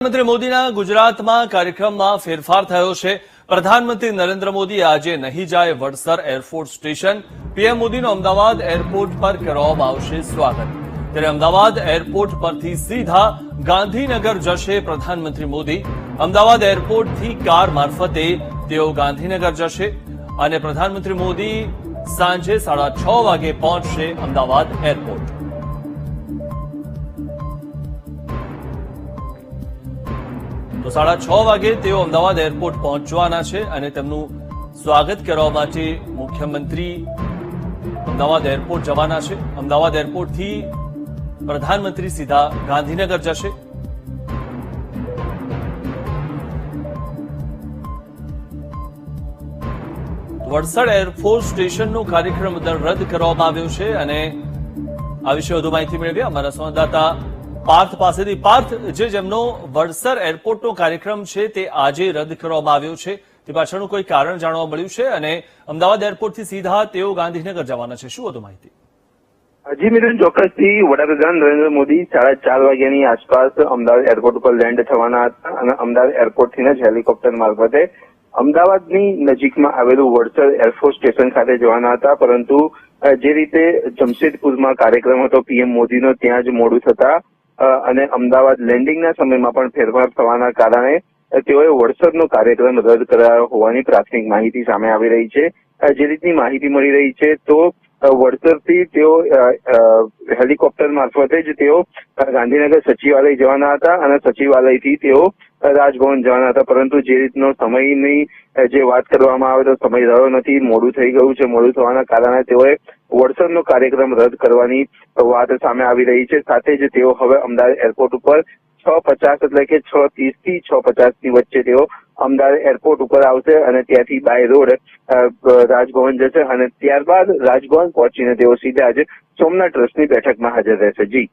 પ્રધાનમંત્રી મોદીના ગુજરાતમાં કાર્યક્રમમાં ફેરફાર થયો છે। પ્રધાનમંત્રી નરેન્દ્ર મોદી આજે નહીં જાય વડસર એરફોર્સ સ્ટેશન। પીએમ મોદીનું અમદાવાદ એરપોર્ટ પર કરવામાં આવશે સ્વાગત। ત્યારે અમદાવાદ એરપોર્ટ પરથી સીધા ગાંધીનગર જશે પ્રધાનમંત્રી મોદી। અમદાવાદ એરપોર્ટથી કાર મારફતે તેઓ ગાંધીનગર જશે અને પ્રધાનમંત્રી મોદી સાંજે 6:30 વાગે પહોંચશે અમદાવાદ એરપોર્ટ। તો 6:30 વાગે તેઓ અમદાવાદ એરપોર્ટ પહોંચવાના છે અને તેમનું સ્વાગત કરવા માટે મુખ્યમંત્રી અમદાવાદ એરપોર્ટ જવાના છે। અમદાવાદ એરપોર્ટથી પ્રધાનમંત્રી સીધા ગાંધીનગર જશે। વડસર એરફોર્સ સ્ટેશનનો કાર્યક્રમ રદ કરવામાં આવ્યો છે અને આ વિશે વધુ માહિતી મેળવીએ અમારા સંવાદદાતા પાર્થ પાસેથી। પાર્થ, જેમનો વડસર એરપોર્ટનો કાર્યક્રમ છે તે આજે રદ કરવામાં આવ્યો છે, તે પાછળનું કોઈ કારણ જાણવા મળ્યું છે અને અમદાવાદ એરપોર્ટથી સીધા તેઓ ગાંધીનગર જવાના છે, શું વધુ માહિતી? જી મિલન, ચોક્કસથી વડાપ્રધાન નરેન્દ્ર મોદી 4:30 વાગ્યાની આસપાસ અમદાવાદ એરપોર્ટ ઉપર લેન્ડ થવાના હતા અને અમદાવાદ એરપોર્ટથી જ હેલિકોપ્ટર મારફતે અમદાવાદની નજીકમાં આવેલું વડસર એરફોર્સ સ્ટેશન ખાતે જવાના હતા। પરંતુ જે રીતે જમશેદપુરમાં કાર્યક્રમ હતો પીએમ મોદીનો, ત્યાં જ મોડું થતા અને અમદાવાદ લેન્ડિંગના સમયમાં પણ ફેરફાર થવાના કારણે તેઓએ વડસરનો કાર્યક્રમ રદ કરાયો હોવાની પ્રાથમિક માહિતી સામે આવી રહી છે। જે રીતની માહિતી મળી રહી છે તો વડસરથી તેઓ હેલિકોપ્ટર મારફતે જ તેઓ ગાંધીનગર સચિવાલય જવાના હતા અને સચિવાલયથી તેઓ રાજભવન જવાના હતા। પરંતુ જે રીતનો સમયની જે વાત કરવામાં આવે તો સમય રહ્યો નથી, મોડું થઈ ગયું છે। મોડું થવાના કારણે તેઓએ વડસરનો કાર્યક્રમ રદ કરવાની વાત સામે આવી રહી છે। સાથે જ તેઓ હવે અમદાવાદ એરપોર્ટ ઉપર 6:50 એટલે કે 6:30 થી 6:50 ની વચ્ચે તેઓ અમદાવાદ એરપોર્ટ ઉપર આવશે અને ત્યાંથી બાય રોડ રાજભવન જશે અને ત્યારબાદ રાજભવન પહોંચીને તેઓ સીધા જ સોમનાથ ટ્રસ્ટની બેઠકમાં હાજર રહેશે। જી।